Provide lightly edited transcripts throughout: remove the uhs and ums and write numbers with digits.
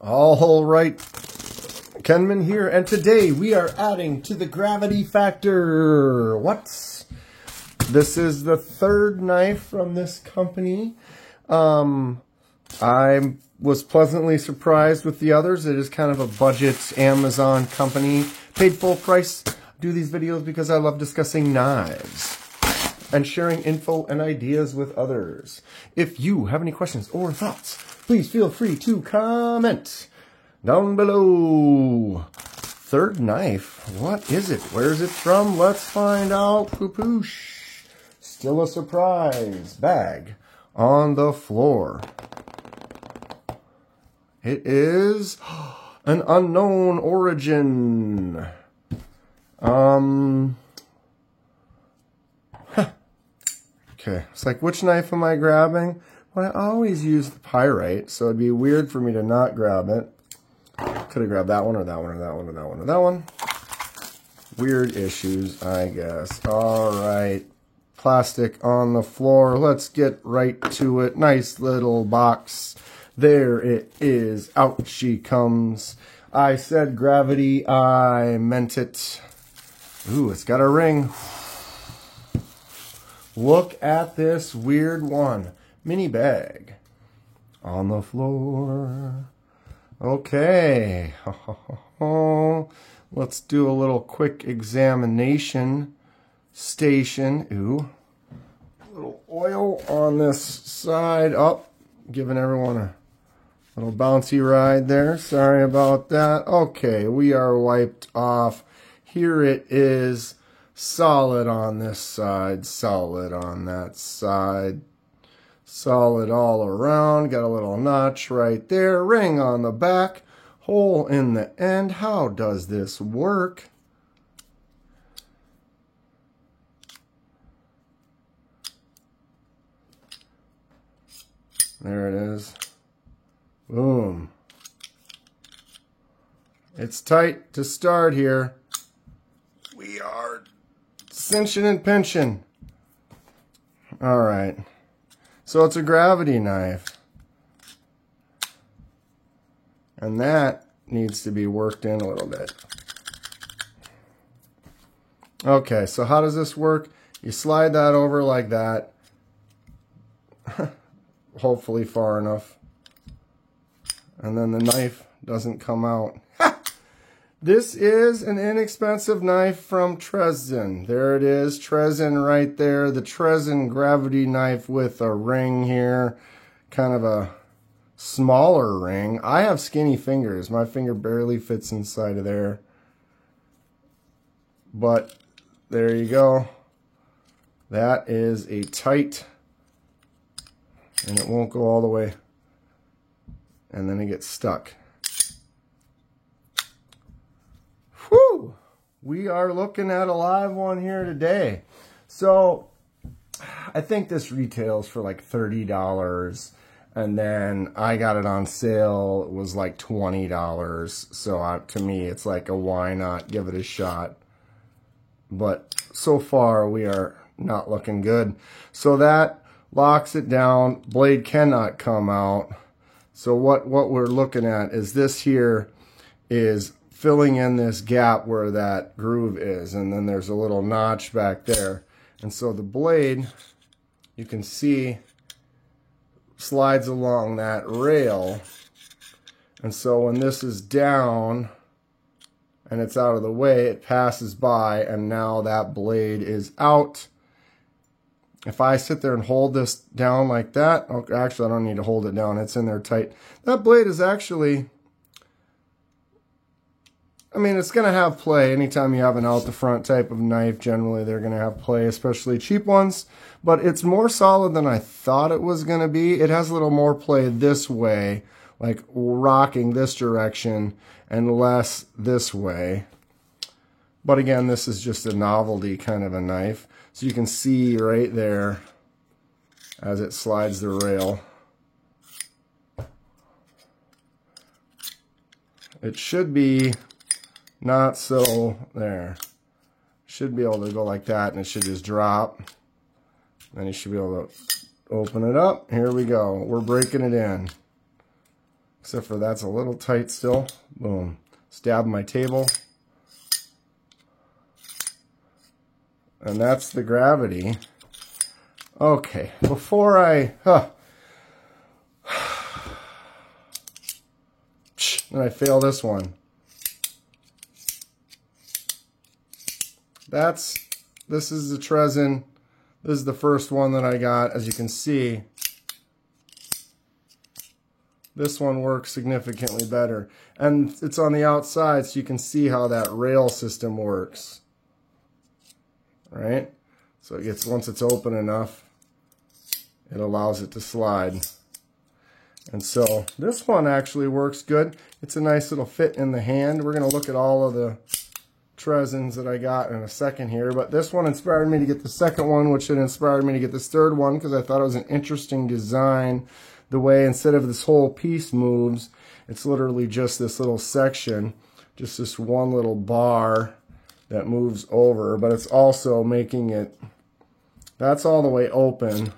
All right, Kenman here, and today we are adding to the gravity factor. This is the third knife from this company. I was pleasantly surprised with the others. It is kind of a budget Amazon company. Paid full price. Do these videos because I love discussing knives and sharing info and ideas with others. If you have any questions or thoughts, please feel free to comment down below. Third knife. What is it? Where is it from? Let's find out. Poopoosh. Still a surprise. Bag on the floor. It is an unknown origin. Okay, it's like, which knife am I grabbing? Well, I always use the pyrite, so it'd be weird for me to not grab it. Could have grabbed that one, or that one, or that one, or that one, or that one. Weird issues, I guess. All right, plastic on the floor. Let's get right to it. Nice little box. There it is. Out she comes. I said gravity. I meant it. Ooh, it's got a ring. Look at this weird one. Mini bag on the floor. Okay. Let's do a little quick examination station. Ooh. A little oil on this side. Up. Giving everyone a little bouncy ride there. Sorry about that. Okay, we are wiped off. Here it is. Solid on this side, solid on that side, solid all around. Got a little notch right there, ring on the back, hole in the end. How does this work? There it is. Boom. It's tight to start here. We are cinching and pinching. All right. So it's a gravity knife. And that needs to be worked in a little bit. Okay, so how does this work? You slide that over like that. Hopefully far enough. And then the knife doesn't come out. This is an inexpensive knife from Trezin. There it is, Trezin right there. The Trezin gravity knife with a ring here. Kind of a smaller ring. I have skinny fingers. My finger barely fits inside of there. But there you go. That is a tight, and it won't go all the way. And then it gets stuck. Whew! We are looking at a live one here today. So I think this retails for like $30, and then I got it on sale. It was like $20. So to me, it's like a why not, give it a shot. But so far, we are not looking good. So that locks it down. Blade cannot come out. So what we're looking at is this here is filling in this gap where that groove is, and then there's a little notch back there. And so the blade, you can see, slides along that rail. And so when this is down and it's out of the way, it passes by, and now that blade is out. If I sit there and hold this down like that, oh, actually I don't need to hold it down, it's in there tight. That blade is actually, I mean, it's going to have play. Anytime you have an out the front type of knife, generally they're going to have play, especially cheap ones. But it's more solid than I thought it was going to be. It has a little more play this way, like rocking this direction, and less this way. But again, this is just a novelty kind of a knife. So you can see right there as it slides the rail. It should be not so there. Should be able to go like that, and it should just drop. Then you should be able to open it up. Here we go. We're breaking it in. Except for that's a little tight still. Boom. Stab my table. And that's the gravity. Okay, before I... and I fail this one. This is the Trezin. This is the first one that I got. As you can see, this one works significantly better. And it's on the outside, so you can see how that rail system works. Right? So it gets, once it's open enough, it allows it to slide. And so this one actually works good. It's a nice little fit in the hand. We're going to look at all of the Trezins that I got in a second here. But this one inspired me to get the second one, which had inspired me to get this third one, because I thought it was an interesting design. The way instead of this whole piece moves, it's literally just this little section, just this one little bar that moves over. But it's also making it, that's all the way open.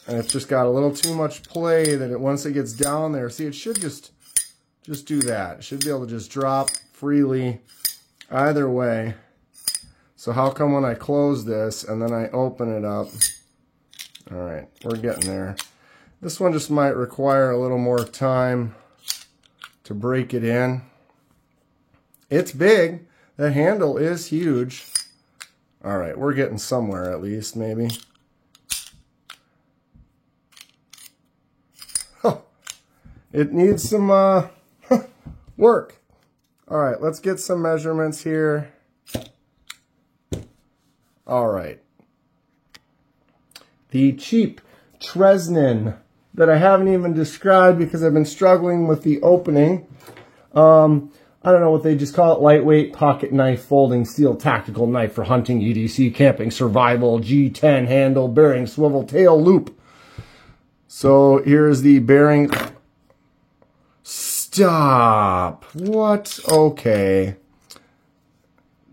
And it's just got a little too much play that once it gets down there, see, it should just do that. It should be able to just drop freely either way. So how come when I close this and then I open it up? All right, we're getting there. This one just might require a little more time to break it in. It's big. The handle is huge. All right, we're getting somewhere at least, maybe. It needs some work. All right, let's get some measurements here. All right. The cheap Trezin that I haven't even described because I've been struggling with the opening. I don't know what they just call it. Lightweight pocket knife, folding steel tactical knife for hunting, EDC, camping, survival, G10 handle, bearing, swivel, tail, loop. So here's the bearing. Stop. What? Okay.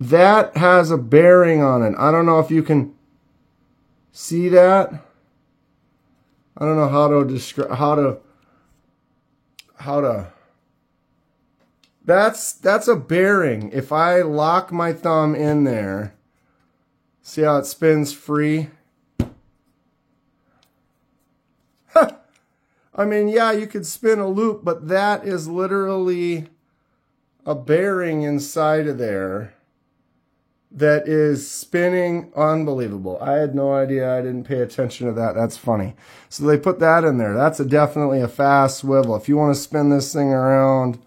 That has a bearing on it. I don't know if you can see that. I don't know how to describe, that's a bearing. If I lock my thumb in there, see how it spins free? I mean, yeah, you could spin a loop, but that is literally a bearing inside of there that is spinning. Unbelievable. I had no idea. I didn't pay attention to that. That's funny. So they put that in there. That's definitely a fast swivel. If you want to spin this thing around,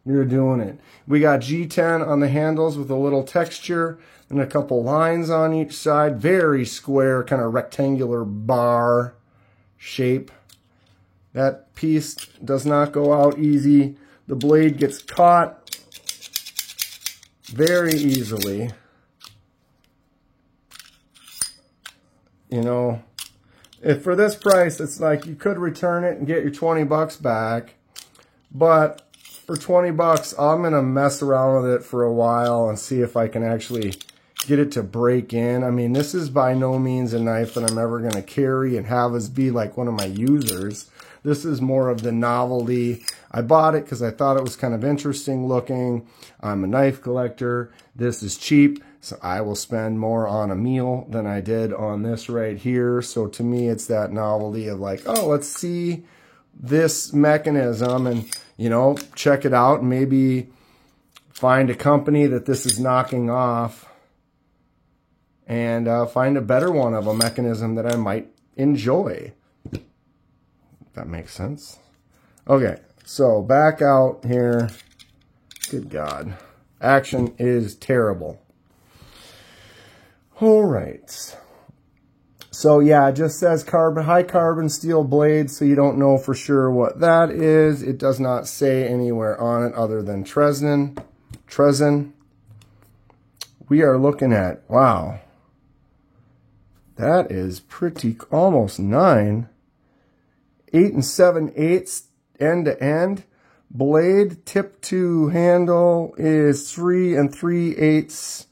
you're doing it. We got G10 on the handles with a little texture and a couple lines on each side. Very square, kind of rectangular bar shape. That piece does not go out easy. The blade gets caught very easily. You know, if for this price, it's like you could return it and get your 20 bucks back. But for 20 bucks, I'm going to mess around with it for a while and see if I can actually get it to break in. I mean, this is by no means a knife that I'm ever going to carry and have as be like one of my users. This is more of the novelty. I bought it because I thought it was kind of interesting looking. I'm a knife collector. This is cheap, so I will spend more on a meal than I did on this right here. So to me, it's that novelty of like, oh, let's see this mechanism and, you know, check it out and maybe find a company that this is knocking off and find a better one of a mechanism that I might enjoy. That makes sense. Okay, so back out here. Good God. Action is terrible. All right. So yeah, it just says high carbon steel blade, so you don't know for sure what that is. It does not say anywhere on it other than Trezin. We are looking at, wow. That is pretty, almost 9. 8 7/8 end to end. Blade tip to handle is 3 3/8,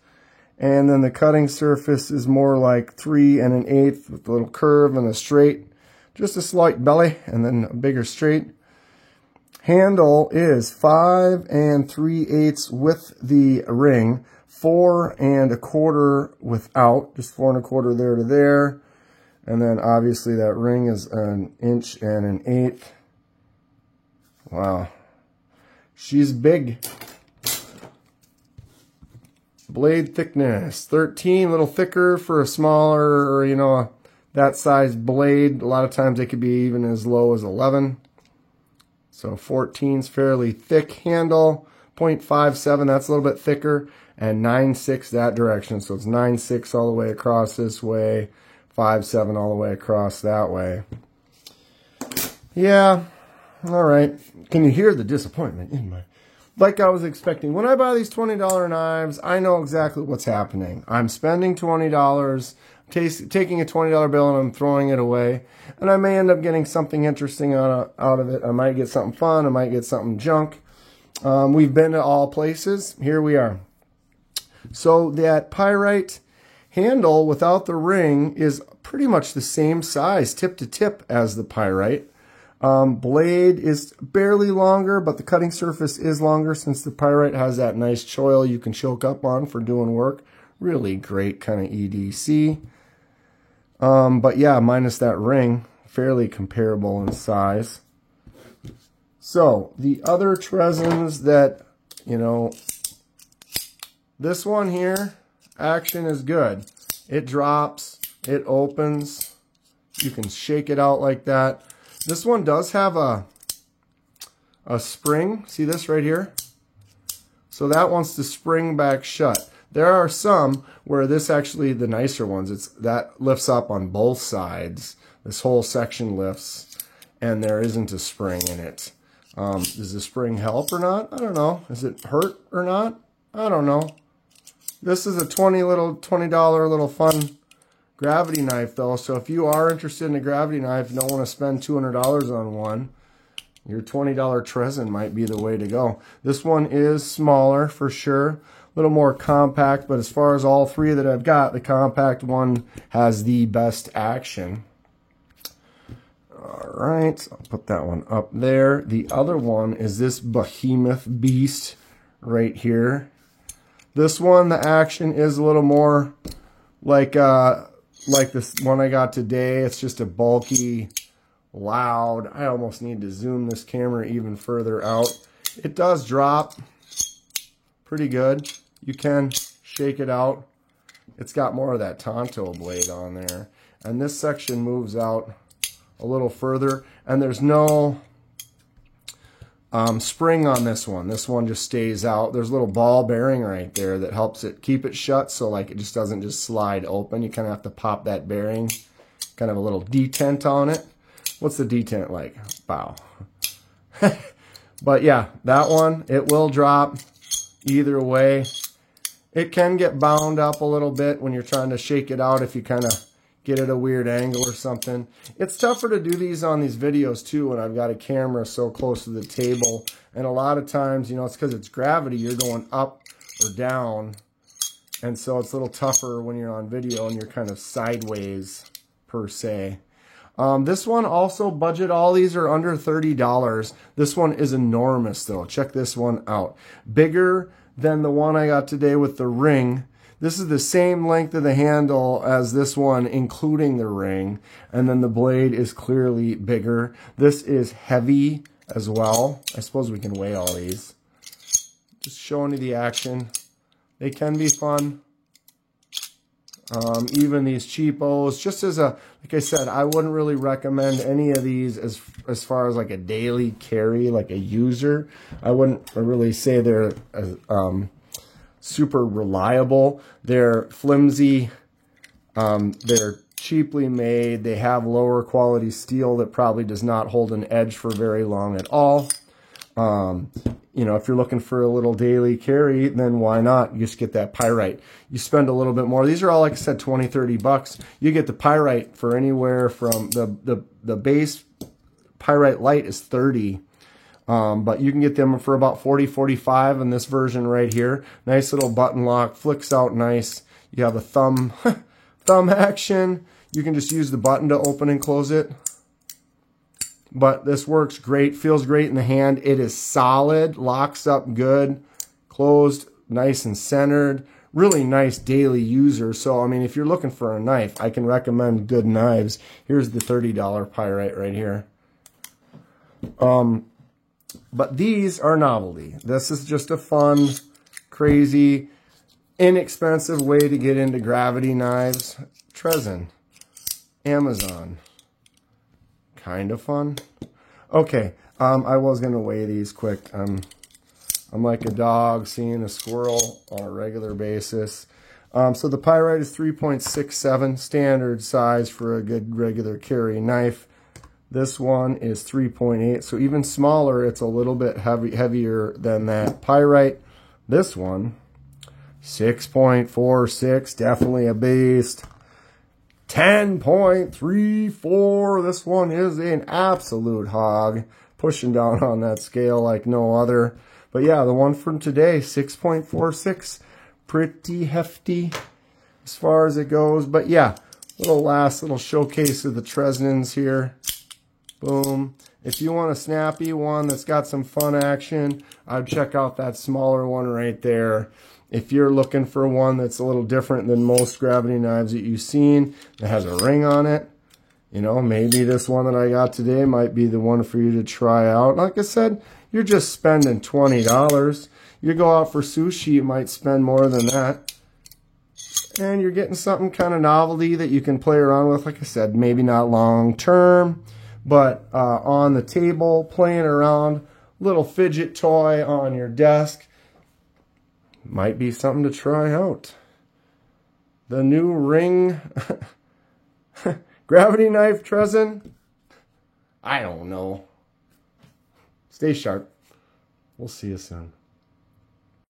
and then the cutting surface is more like 3 1/8 with a little curve and a straight just a slight belly and then a bigger straight. Handle is 5 3/8 with the ring, 4 1/4 without, just 4 1/4 there to there. And then obviously that ring is 1 1/8. Wow. She's big. Blade thickness, 13, a little thicker for a smaller, or, you know, that size blade. A lot of times they could be even as low as 11. So 14's fairly thick handle. 0.57, that's a little bit thicker. And 9.6 that direction. So it's 9.6 all the way across this way. 5.7 all the way across that way. Yeah, all right. Can you hear the disappointment in my... Like I was expecting. When I buy these $20 knives, I know exactly what's happening. I'm spending $20, taking a $20 bill and I'm throwing it away. And I may end up getting something interesting out of it. I might get something fun. I might get something junk. We've been to all places. Here we are. So that pyrite handle without the ring is pretty much the same size, tip to tip, as the pyrite. Blade is barely longer, but the cutting surface is longer since the pyrite has that nice choil you can choke up on for doing work. Really great kind of EDC. But yeah, minus that ring, fairly comparable in size. So the other Trezens that, you know, this one here, action is good. It drops, it opens, you can shake it out like that. This one does have a spring. See this right here? So that wants to spring back shut. There are some where this actually, the nicer ones, that lifts up on both sides. This whole section lifts, and there isn't a spring in it. Does the spring help or not? I don't know. Does it hurt or not? I don't know. This is a $20 little fun gravity knife though, so if you are interested in a gravity knife and don't want to spend $200 on one, your $20 Trezen might be the way to go. This one is smaller for sure, a little more compact, but as far as all three that I've got, the compact one has the best action. All right, I'll put that one up there. The other one is this behemoth beast right here. This one, the action is a little more like this one I got today. It's just a bulky, loud. I almost need to zoom this camera even further out. It does drop pretty good. You can shake it out. It's got more of that Tonto blade on there. And this section moves out a little further. And there's no spring on this one. This one just stays out. There's a little ball bearing right there that helps it keep it shut, so like it just doesn't just slide open. You kind of have to pop that bearing. Kind of a little detent on it. What's the detent like? Wow. But yeah, that one, it will drop either way. It can get bound up a little bit when you're trying to shake it out if you kind of get at a weird angle or something. It's tougher to do these on these videos too when I've got a camera so close to the table. And a lot of times, you know, it's because it's gravity. You're going up or down. And so it's a little tougher when you're on video and you're kind of sideways per se. This one also, budget, all these are under $30. This one is enormous though. Check this one out. Bigger than the one I got today with the ring. This is the same length of the handle as this one, including the ring. And then the blade is clearly bigger. This is heavy as well. I suppose we can weigh all these. Just showing you the action. They can be fun. Even these cheapos. Just as a, like I said, I wouldn't really recommend any of these as far as like a daily carry, like a user. I wouldn't really say they're super reliable. They're flimsy. They're cheaply made. They have lower quality steel that probably does not hold an edge for very long at all. You know, if you're looking for a little daily carry, then why not? You just get that pyrite. You spend a little bit more. These are all, like I said, 20, 30 bucks. You get the pyrite for anywhere from the base pyrite light is 30. But you can get them for about 40, 45 in this version right here. Nice little button lock, flicks out nice. You have a thumb action. You can just use the button to open and close it. but this works great, feels great in the hand. It is solid, locks up good, closed, nice and centered. Really nice daily user. So, I mean, if you're looking for a knife, I can recommend good knives. Here's the $30 Pyrite right here. But these are novelty. This is just a fun, crazy, inexpensive way to get into gravity knives. Trezin, Amazon. Kind of fun. Okay, I was going to weigh these quick. I'm like a dog seeing a squirrel on a regular basis. So the Pyrite is 3.67, standard size for a good regular carry knife. This one is 3.8, so even smaller, it's a little bit heavier than that Pyrite. This one, 6.46, definitely a beast. 10.34, this one is an absolute hog, pushing down on that scale like no other. But yeah, the one from today, 6.46, pretty hefty as far as it goes. But yeah, last little showcase of the Trezins here. Boom. If you want a snappy one that's got some fun action, I'd check out that smaller one right there. If you're looking for one that's a little different than most gravity knives that you've seen, that has a ring on it, you know, maybe this one that I got today might be the one for you to try out. Like I said, you're just spending $20. You go out for sushi, you might spend more than that. And you're getting something kind of novelty that you can play around with. Like I said, maybe not long term, but on the table, playing around, little fidget toy on your desk. Might be something to try out. The new ring gravity knife Trezin. I don't know. Stay sharp. We'll see you soon.